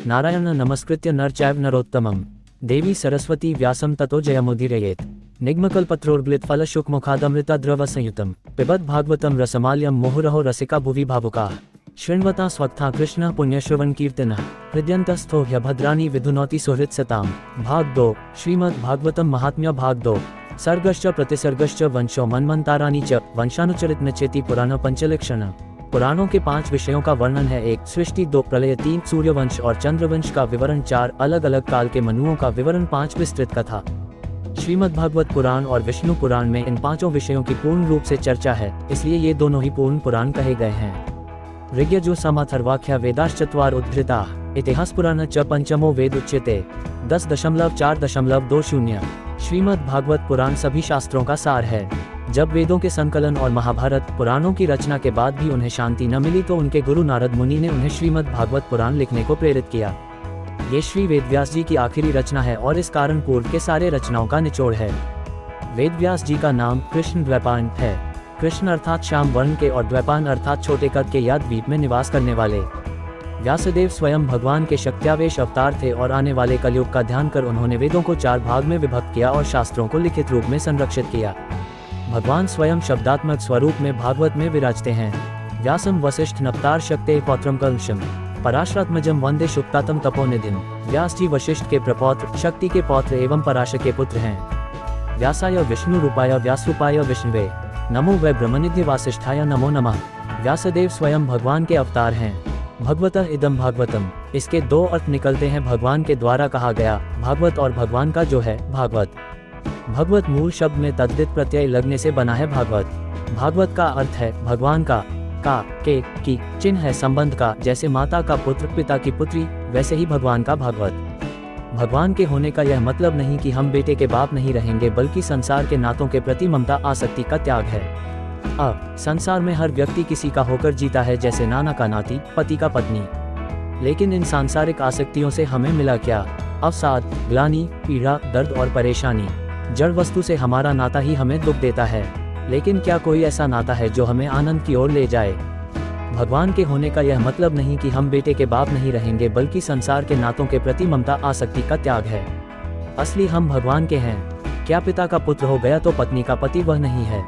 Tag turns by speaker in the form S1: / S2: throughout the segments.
S1: नारायण नमस्कृत्य नर चैव नरोत्तमं देवी सरस्वती व्यासं ततो जयमुदीरयेत्। निगमकल्पतरोर्गलितफलशुक्मुखादमृतद्रवसंयुतं पिबत भागवतं रसमाल्यं मुहुरहो रसिका भुवि भावुकाः। शृण्वता स्वक्था कृष्ण पुण्यश्रवण कीर्तनः हृदयन्तस्थो ह्यभद्राणि विधुनोति सुहृत्सतां। भाग 2 श्रीमद् भागवतम महात्म्य भाग 2 सर्गश्च प्रतिसर्गश्च वंशो मन्वंताराणि च वंशानुचरित चेति पुराण पंचलक्षण। पुराणों के 5 विषयों का वर्णन है। 1 सृष्टि, 2 प्रलय, 3 सूर्यवंश और चंद्रवंश का विवरण, 4 अलग अलग काल के मनुओं का विवरण, 5 विस्तृत कथा। श्रीमद्भागवत पुराण और विष्णु पुराण में इन 5 विषयों की पूर्ण रूप से चर्चा है, इसलिए ये दोनों ही पूर्ण पुराण कहे गए हैं। ऋग्यजु समाथर्वाख्या वेदाश्चत्वार उद्धृता इतिहास पुराण च पंचमो वेद उच्यते 10.4.20। श्रीमद् भागवत पुराण सभी शास्त्रों का सार है। जब वेदों के संकलन और महाभारत पुराणों की रचना के बाद भी उन्हें शांति न मिली तो उनके गुरु नारद मुनि ने उन्हें श्रीमद् भागवत पुराण लिखने को प्रेरित किया। ये श्री वेदव्यास जी की आखिरी रचना है और इस कारण पूर्व के सारे रचनाओं का निचोड़ है। वेदव्यास जी का नाम कृष्ण द्वैपायन है। कृष्ण अर्थात श्याम वर्ण के और द्वैपायन अर्थात छोटे कद के या द्वीप में निवास करने वाले। व्यासदेव स्वयं भगवान के शक्त्यावेश अवतार थे और आने वाले कलयुग का ध्यान कर उन्होंने वेदों को 4 भाग में विभक्त किया और शास्त्रों को लिखित रूप में संरक्षित किया। भगवान स्वयं शब्दात्मक स्वरूप में भागवत में विराजते हैं। व्यासम वसिष्ठ नप्तार शक्ते पौत्रम कलशम पराशरात्मजम वंदे शुक्तातम तपोनिधिम। व्यास जी वशिष्ठ के प्रपौत्र, शक्ति के पौत्र एवं पराशर के पुत्र हैं। व्यासाय विष्णु रूपाय व्यासरूपाय विष्णुवे नमो वै ब्रह्मनिधि वासिष्ठाय नमो नमः। व्यासदेव स्वयं भगवान के अवतार हैं। भगवतः इदम भागवतम, इसके 2 अर्थ निकलते हैं। भगवान के द्वारा कहा गया भागवत और भगवान का जो है भागवत। भगवत मूल शब्द में तद्धित प्रत्यय लगने से बना है भागवत। भागवत का अर्थ है भगवान का के की चिन्ह है संबंध का। जैसे माता का पुत्र, पिता की पुत्री, वैसे ही भगवान का भागवत। भगवान के होने का यह मतलब नहीं कि हम बेटे के बाप नहीं रहेंगे, बल्कि संसार के नातों के प्रति ममता आसक्ति का त्याग है। अब संसार में हर व्यक्ति किसी का होकर जीता है, जैसे नाना का नाती, पति का पत्नी। लेकिन इन सांसारिक आसक्तियों से हमें मिला क्या? अवसाद, ग्लानि, पीड़ा, दर्द और परेशानी। जड़ वस्तु से हमारा नाता ही हमें दुख देता है, लेकिन क्या कोई ऐसा नाता है जो हमें आनंद की ओर ले जाए? भगवान के होने का यह मतलब नहीं कि हम बेटे के बाप नहीं रहेंगे, बल्कि संसार के नातों के प्रति ममता आसक्ति का त्याग है। असली हम भगवान के हैं। क्या पिता का पुत्र हो गया तो पत्नी का पति वह नहीं है,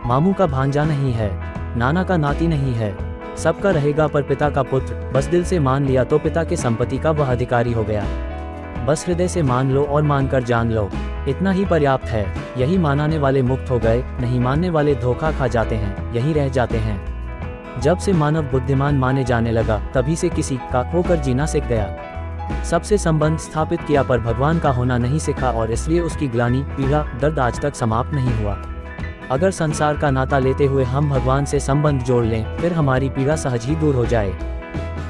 S1: मामू का भांजा नहीं है, नाना का नाती नहीं है, सबका रहेगा पर पिता का पुत्र। बस दिल से मान लिया तो पिता के संपत्ति का वह अधिकारी हो गया। बस हृदय से मान लो और मानकर जान लो, इतना ही पर्याप्त है। यही मानने वाले मुक्त हो गए, नहीं मानने वाले धोखा खा जाते हैं, यहीं रह जाते हैं। जब से मानव बुद्धिमान माने जाने लगा, तभी से किसी का होकर जीना सीख गया। सबसे संबंध स्थापित किया पर भगवान का होना नहीं सीखा और इसलिए उसकी ग्लानि, पीड़ा, दर्द आज तक समाप्त नहीं हुआ। अगर संसार का नाता लेते हुए हम भगवान से संबंध जोड़ लें, फिर हमारी पीड़ा सहज ही दूर हो जाए।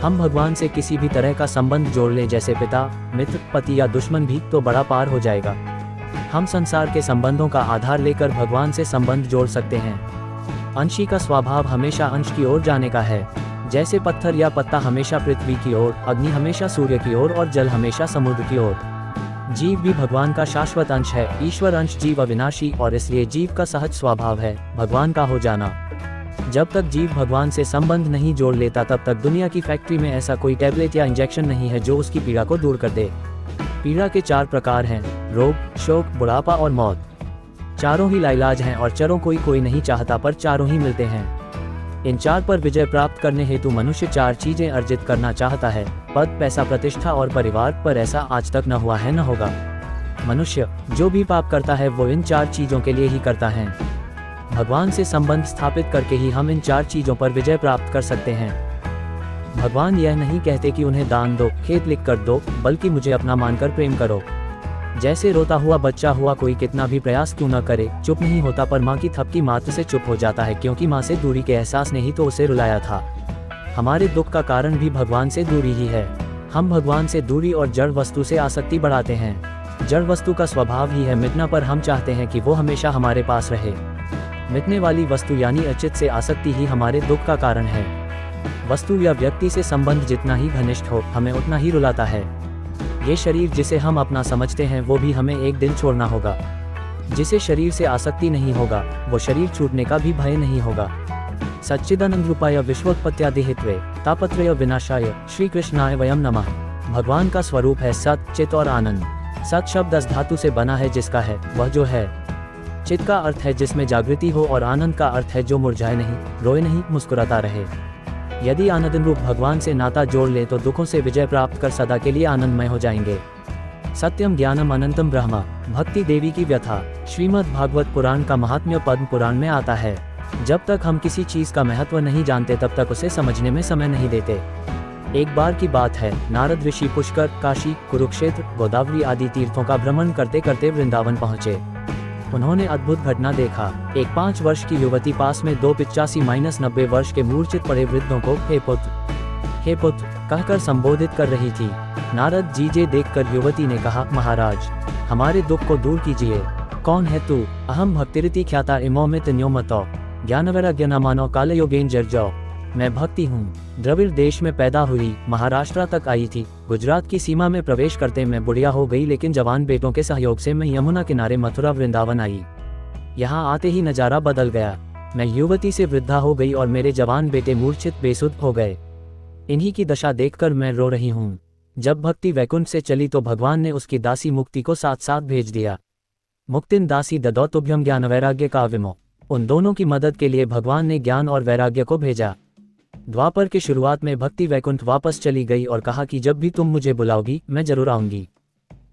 S1: हम भगवान से किसी भी तरह का संबंध जोड़ लें, जैसे पिता, मित्र, पति या दुश्मन भी, तो बड़ा पार हो जाएगा। हम संसार के संबंधों का आधार लेकर भगवान से संबंध जोड़ सकते हैं। अंशी का स्वभाव हमेशा अंश की ओर जाने का है। जैसे पत्थर या पत्ता हमेशा पृथ्वी की ओर, अग्नि हमेशा सूर्य की ओर और जल हमेशा समुद्र की ओर। जीव भी भगवान का शाश्वत अंश है। ईश्वर अंश जीव अविनाशी और इसलिए जीव का सहज स्वभाव है भगवान का हो जाना। जब तक जीव भगवान से संबंध नहीं जोड़ लेता, तब तक दुनिया की फैक्ट्री में ऐसा कोई टैबलेट या इंजेक्शन नहीं है जो उसकी पीड़ा को दूर कर दे। पीड़ा के 4 प्रकार हैं: रोग, शोक, बुढ़ापा और मौत। चारों ही लाइलाज हैं और चरों कोई नहीं चाहता, पर चारों ही मिलते हैं। इन 4 पर विजय प्राप्त करने हेतु मनुष्य 4 चीजें अर्जित करना चाहता है: पद, पैसा, प्रतिष्ठा और परिवार। पर ऐसा आज तक न हुआ है, न होगा। मनुष्य जो भी पाप करता है वो इन 4 चीजों के लिए ही करता है। भगवान से संबंध स्थापित करके ही हम इन 4 चीजों पर विजय प्राप्त कर सकते हैं। भगवान यह नहीं कहते कि उन्हें दान दो, खेत लिख कर दो, बल्कि मुझे अपना मानकर प्रेम करो। जैसे रोता हुआ बच्चा हुआ कोई कितना भी प्रयास क्यों न करे, चुप नहीं होता, पर माँ की थपकी मात्र से चुप हो जाता है, क्योंकि माँ से दूरी के एहसास ने ही तो उसे रुलाया था। हमारे दुख का कारण भी भगवान से दूरी ही है। हम भगवान से दूरी और जड़ वस्तु से आसक्ति बढ़ाते हैं। जड़ वस्तु का स्वभाव ही है मिटना, पर हम चाहते हैं कि वो हमेशा हमारे पास रहे। मिटने वाली वस्तु यानी अचित से आसक्ति ही हमारे दुख का कारण है। वस्तु या व्यक्ति से संबंध जितना ही घनिष्ठ हो, हमें उतना ही रुलाता है। ये शरीर जिसे हम अपना समझते हैं वो भी हमें एक दिन छोड़ना होगा। जिसे शरीर से आसक्ति नहीं होगा, वो शरीर छूटने का भी भय नहीं होगा। सच्चिदानंद रूपाय विश्वोत्पत्त्यादिहेतवे तापत्रय विनाशाय श्री कृष्णाय वयम नमः। भगवान का स्वरूप है सत, चित और आनंद। सत शब्द अस धातु से बना है, जिसका है वह जो है। चित का अर्थ है जिसमें जागृति हो, और आनंद का अर्थ है जो मुरझाए नहीं, रोए नहीं, मुस्कुराता रहे। यदि आनंद रूप भगवान से नाता जोड़ ले तो दुखों से विजय प्राप्त कर सदा के लिए आनंदमय हो जाएंगे। सत्यम ज्ञानम अनंतम ब्रह्म। भक्ति देवी की व्यथा। श्रीमद् भागवत पुराण का महात्म्य पद्म पुराण में आता है। जब तक हम किसी चीज का महत्व नहीं जानते तब तक उसे समझने में समय नहीं देते। एक बार की बात है, नारद ऋषि पुष्कर, काशी, कुरुक्षेत्र, गोदावरी आदि तीर्थों का भ्रमण करते करते वृंदावन पहुँचे। उन्होंने अद्भुत घटना देखा। एक 5 वर्ष की युवती पास में 2 85-90 वर्ष के मूर्छित पड़े वृद्धों को हे पुत्र कहकर संबोधित कर रही थी। नारद जी जे देखकर युवती ने कहा, महाराज, हमारे दुख को दूर कीजिए। कौन है तू? अहम भक्तिरिति ख्याता इमोमित न्योमतो ज्ञान वैराग्य न मानो काल योगेन जर्जो। मैं भक्ति हूँ। द्रविड़ देश में पैदा हुई, महाराष्ट्र तक आई थी। गुजरात की सीमा में प्रवेश करते मैं बुढ़िया हो गई, लेकिन जवान बेटों के सहयोग से मैं यमुना किनारे मथुरा वृंदावन आई। यहाँ आते ही नजारा बदल गया। मैं युवती से वृद्धा हो गई और मेरे जवान बेटे मूर्छित बेसुध हो गए। इन्हीं की दशा देखकर मैं रो रही हूँ। जब भक्ति वैकुंठ से चली तो भगवान ने उसकी दासी मुक्ति को साथ साथ भेज दिया। मुक्तिन दासी ददौ तुभ्यम ज्ञान वैराग्य का विमो। उन दोनों की मदद के लिए भगवान ने ज्ञान और वैराग्य को भेजा। द्वापर की शुरुआत में भक्ति वैकुंठ वापस चली गई और कहा कि जब भी तुम मुझे बुलाओगी मैं जरूर आऊंगी।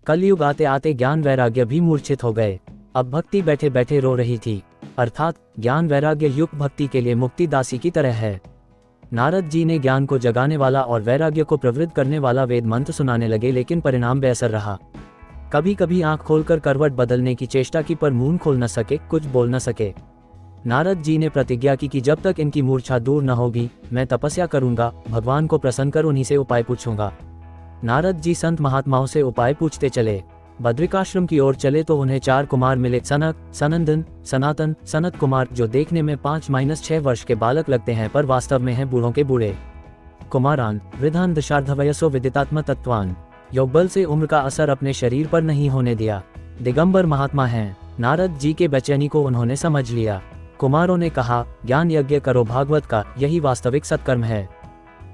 S1: कलयुग आते आते ज्ञान वैराग्य भी मूर्छित हो गए। अब भक्ति बैठे बैठे रो रही थी, अर्थात ज्ञान वैराग्य युक्त भक्ति के लिए मुक्ति दासी की तरह है। नारद जी ने ज्ञान को जगाने वाला और वैराग्य को प्रवृत्त करने वाला वेद मंत्र सुनाने लगे, लेकिन परिणाम बेअसर रहा। कभी कभी आंख खोलकर करवट बदलने की चेष्टा की पर मुंह खोल न सके, कुछ बोल न सके। नारद जी ने प्रतिज्ञा की कि जब तक इनकी मूर्छा दूर न होगी मैं तपस्या करूंगा, भगवान को प्रसन्न कर उन्हीं से उपाय पूछूंगा। नारद जी संत महात्माओं से उपाय पूछते चले। बद्रिकाश्रम की ओर चले तो उन्हें 4 कुमार मिले, सनक, सनंदन, सनातन, सनत कुमार, जो देखने में 5-6 वर्ष के बालक लगते हैं पर वास्तव में हैं बूढ़ों के बूढ़े। कुमारान वृद्धान दशार्धवयसो विदितात्म तत्वान। योगबल से उम्र का असर अपने शरीर पर नहीं होने दिया। दिगंबर महात्मा हैं। नारद जी के बेचैनी को उन्होंने समझ लिया। कुमारों ने कहा, ज्ञान यज्ञ करो भागवत का, यही वास्तविक सत्कर्म है।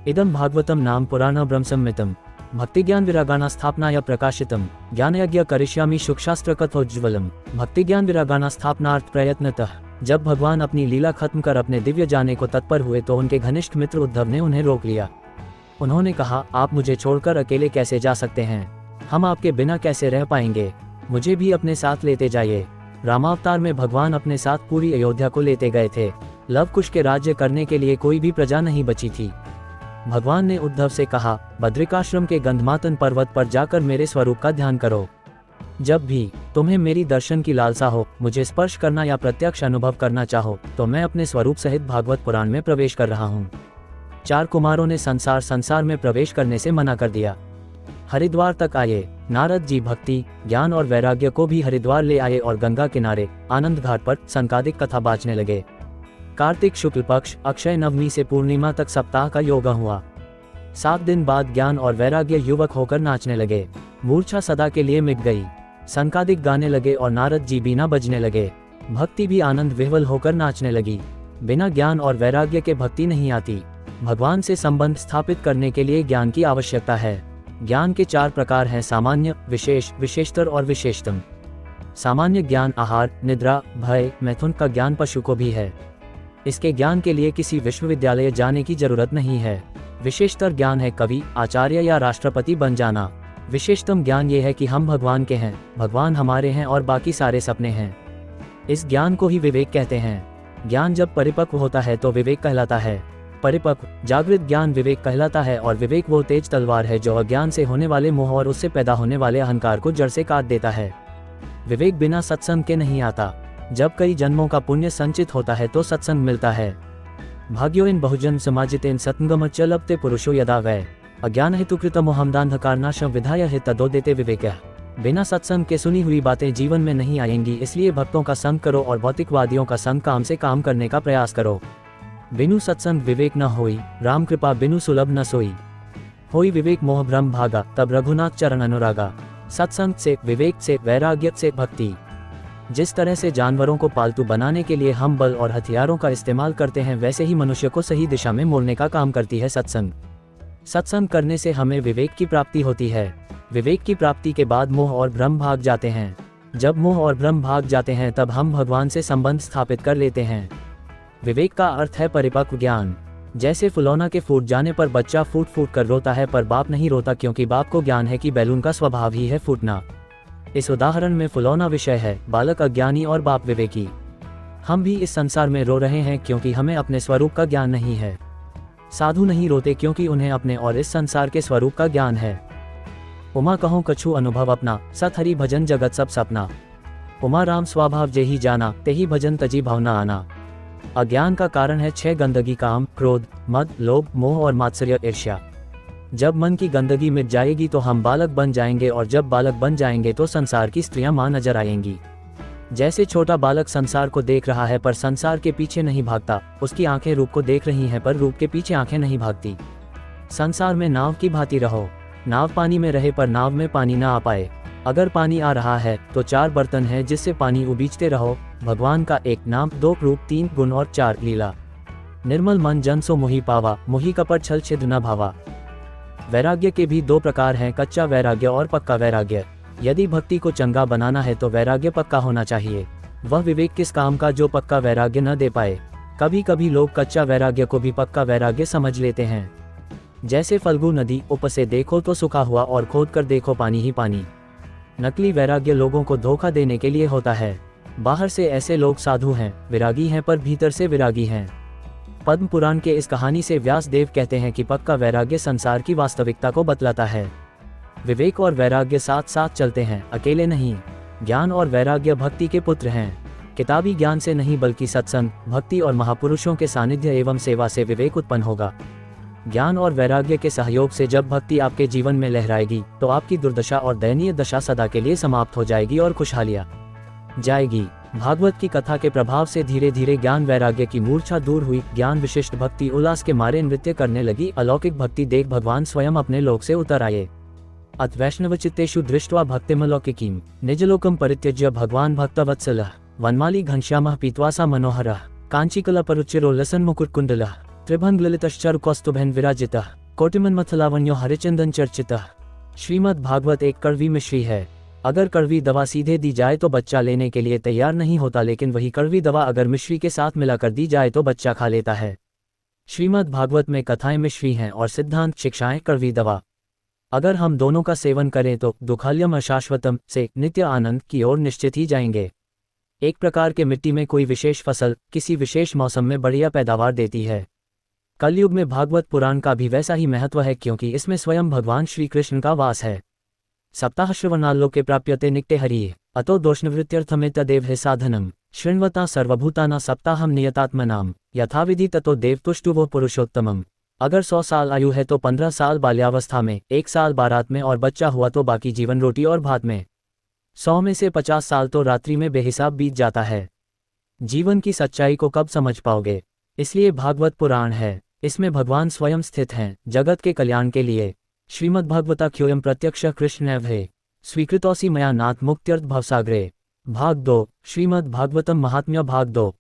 S1: इदम भागवतम नाम पुराण ब्रह्म संमितम भक्ति ज्ञान विरागाना स्थापनाय प्रकाशितम ज्ञान यज्ञ करिष्यामि सुखशास्त्र कथोज्ज्वलम। भक्ति ज्ञान विरागाना स्थापनार्थ प्रयत्नतः। जब भगवान अपनी लीला खत्म कर अपने दिव्य जाने को तत्पर हुए तो उनके घनिष्ठ मित्र उद्धव ने उन्हें रोक लिया। उन्होंने कहा, आप मुझे छोड़कर अकेले कैसे जा सकते हैं? हम आपके बिना कैसे रह पाएंगे? मुझे भी अपने साथ लेते जाइए। रामावतार में भगवान अपने साथ पूरी अयोध्या को लेते गए थे। लव कुश के राज्य करने के लिए कोई भी प्रजा नहीं बची थी। भगवान ने उद्धव से कहा, बद्रिकाश्रम के गंधमातन पर्वत पर जाकर मेरे स्वरूप का ध्यान करो। जब भी तुम्हें मेरी दर्शन की लालसा हो, मुझे स्पर्श करना या प्रत्यक्ष अनुभव करना चाहो, तो मैं अपने स्वरूप सहित भागवत पुराण में प्रवेश कर रहा हूँ। 4 कुमारों ने संसार में प्रवेश करने से मना कर दिया। हरिद्वार तक आए। नारद जी भक्ति, ज्ञान और वैराग्य को भी हरिद्वार ले आए और गंगा किनारे आनंद घाट पर संकादिक कथा बाँचने लगे। कार्तिक शुक्ल पक्ष अक्षय नवमी से पूर्णिमा तक सप्ताह का योग हुआ। 7 दिन बाद ज्ञान और वैराग्य युवक होकर नाचने लगे। मूर्छा सदा के लिए मिट गई। संकादिक गाने लगे और नारद जी बीना बजने लगे। भक्ति भी आनंद विह्वल होकर नाचने लगी। बिना ज्ञान और वैराग्य के भक्ति नहीं आती। भगवान से संबंध स्थापित करने के लिए ज्ञान की आवश्यकता है। ज्ञान के 4 प्रकार हैं, सामान्य, विशेष, विशेषतर और विशेषतम। सामान्य ज्ञान आहार, निद्रा, भय, मैथुन का ज्ञान पशु को भी है। इसके ज्ञान के लिए किसी विश्वविद्यालय जाने की जरूरत नहीं है। विशेषतर ज्ञान है कवि, आचार्य या राष्ट्रपति बन जाना। विशेषतम ज्ञान ये है कि हम भगवान के हैं, भगवान हमारे हैं और बाकी सारे सपने हैं। इस ज्ञान को ही विवेक कहते हैं। ज्ञान जब परिपक्व होता है तो विवेक कहलाता है। परिपक्व जागृत ज्ञान विवेक कहलाता है और विवेक वो तेज तलवार है जो अज्ञान से होने वाले मोह और उससे पैदा होने वाले अहंकार को जड़ से काट देता है। विवेक बिना सत्संग के नहीं आता। जब कई जन्मों का पुण्य संचित होता है तो सत्संग मिलता है। भाग्यो इन बहुजन समाजितेन सत्संगम चलपते पुरुषो यदा वै अज्ञान हेतु कृत मोहमदांधकारनाशम विधाय है तदो देते विवेक। बिना सत्संग के सुनी हुई बातें जीवन में नहीं आएंगी, इसलिए भक्तों का संग करो और भौतिकवादियों का संग काम से काम करने का प्रयास करो। बिनु सत्संग विवेक न होई, राम कृपा बिनु सुलभ न सोई। होई विवेक मोह भ्रम भागा, तब रघुनाथ चरण अनुरागा। सत्संग से, विवेक से, वैराग्य से भक्ति। जिस तरह से जानवरों को पालतू बनाने के लिए हम बल और हथियारों का इस्तेमाल करते हैं, वैसे ही मनुष्य को सही दिशा में मोड़ने का काम करती है सत्संग। सत्संग करने से हमें विवेक की प्राप्ति होती है। विवेक की प्राप्ति के बाद मोह और भ्रम भाग जाते हैं। जब मोह और भ्रम भाग जाते हैं तब हम भगवान से संबंध स्थापित कर लेते हैं। विवेक का अर्थ है परिपक्व ज्ञान। जैसे फुलौना के फूट जाने पर बच्चा फूट फूट कर रोता है, पर बाप नहीं रोता, क्योंकि बाप को ज्ञान है कि बैलून का स्वभाव ही है फूटना। इस उदाहरण में फुलौना विषय है, बालक अज्ञानी और बाप विवेकी। हम भी इस संसार में रो रहे हैं क्योंकि हमें अपने स्वरूप का ज्ञान नहीं है। साधु नहीं रोते क्योंकि उन्हें अपने और इस संसार के स्वरूप का ज्ञान है। उमा कहूँ कछु अनुभव अपना, सत हरि भजन जगत सब सपना। उमा राम स्वभाव जेहि जाना, तेहि भजन तजी भावना आना। अज्ञान का कारण है 6 गंदगी, काम, क्रोध, मद, लोभ, मोह और मात्सर्य, ईर्ष्या। जब मन की गंदगी मिट जाएगी तो हम बालक बन जाएंगे, और जब बालक बन जाएंगे तो संसार की स्त्रियां मां नजर आएंगी। जैसे छोटा बालक संसार को देख रहा है पर संसार के पीछे नहीं भागता, उसकी आंखें रूप को देख रही हैं पर रूप के पीछे आंखें नहीं भागती। संसार में नाव की भांति रहो। नाव पानी में रहे पर नाव में पानी ना आ पाए। अगर पानी आ रहा है तो 4 बर्तन है जिससे पानी उबीजते रहो। भगवान का 1 नाम, 2 रूप, 3 गुण और 4 लीला। निर्मल मन जन सो मोहि पावा, मोहि कपट छल छिद्र न भावा। वैराग्य के भी 2 प्रकार हैं, कच्चा वैराग्य और पक्का वैराग्य। यदि भक्ति को चंगा बनाना है तो वैराग्य पक्का होना चाहिए। वह विवेक किस काम का जो पक्का वैराग्य न दे पाए। कभी कभी लोग कच्चा वैराग्य को भी पक्का वैराग्य समझ लेते हैं। जैसे फल्गु नदी, ऊपर से देखो तो सूखा हुआ और खोद कर देखो पानी ही पानी। नकली वैराग्य लोगों को धोखा देने के लिए होता है। बाहर से ऐसे लोग साधु हैं, विरागी हैं, पर भीतर से विरागी हैं। पद्म पुराण के इस कहानी से व्यास देव कहते हैं कि पक्का वैराग्य संसार की वास्तविकता को बतलाता है। विवेक और वैराग्य साथ साथ चलते हैं, अकेले नहीं। ज्ञान और वैराग्य भक्ति के पुत्र हैं। किताबी ज्ञान से नहीं बल्कि सत्संग, भक्ति और महापुरुषों के सानिध्य एवं सेवा से विवेक उत्पन्न होगा। ज्ञान और वैराग्य के सहयोग से जब भक्ति आपके जीवन में लहराएगी तो आपकी दुर्दशा और दयनीय दशा सदा के लिए समाप्त हो जाएगी और खुशहालियां जाएगी। भागवत की कथा के प्रभाव से धीरे धीरे ज्ञान वैराग्य की मूर्छा दूर हुई। ज्ञान विशिष्ट भक्ति उल्लास के मारे नृत्य करने लगी। अलौकिक भक्ति देख भगवान स्वयं अपने लोक से उतर आए। अत वैष्णवचित्तेषु दृष्ट्वा भक्तिमलौकिकीं निजलोकं परित्यज्य भगवान भक्तवत्सलः वनमाली घनश्यामः पीत्वासा मनोहरः कांचीकलपरुचिरो लसन्मुकुटकुण्डलः त्रिभंगललितश्चारुकौस्तुभेन विराजितः कोटिमन्मथलावण्यो हरिचंदन चर्चितः। श्रीमद् भागवत एक कड़वी मिश्री है। अगर कड़वी दवा सीधे दी जाए तो बच्चा लेने के लिए तैयार नहीं होता, लेकिन वही कड़वी दवा अगर मिश्री के साथ मिलाकर दी जाए तो बच्चा खा लेता है। श्रीमद् भागवत में कथाएं मिश्री हैं और सिद्धांत शिक्षाएं कड़वी दवा। अगर हम दोनों का सेवन करें तो दुखाल्यम अशाश्वतम से नित्य आनंद की ओर निश्चित ही जाएंगे। एक प्रकार के मिट्टी में कोई विशेष फसल किसी विशेष मौसम में बढ़िया पैदावार देती है। कलयुग में भागवत पुराण का भी वैसा ही महत्व है, क्योंकि इसमें स्वयं भगवान श्री कृष्ण का वास है। सप्ताह श्रवणालोके प्राप्यते निकटे हरिये अतो दोषनिवृत्त्यर्थमे तदेव हि साधनम शृण्वता सर्वभूताना सप्ताहम नियतात्मनाम यथाविधि ततो देवतुष्टुवो पुरुषोत्तमम। अगर 100 साल आयु है तो 15 साल बाल्यावस्था में, 1 साल बारात में और बच्चा हुआ तो बाकी जीवन रोटी और भात में। 100 में से 50 साल तो रात्रि में बेहिसाब बीत जाता है। जीवन की सच्चाई को कब समझ पाओगे? इसलिए भागवत पुराण है। इसमें भगवान स्वयं स्थित हैं जगत के कल्याण के लिए। श्रीमद्भागवताख्योऽयं प्रत्यक्ष कृष्णैव हे स्वीकृतोऽसि मया नाथ मुक्त्यर्थ भवसागरे। भाग 2 श्रीमद् भागवतम महात्म्य भाग 2।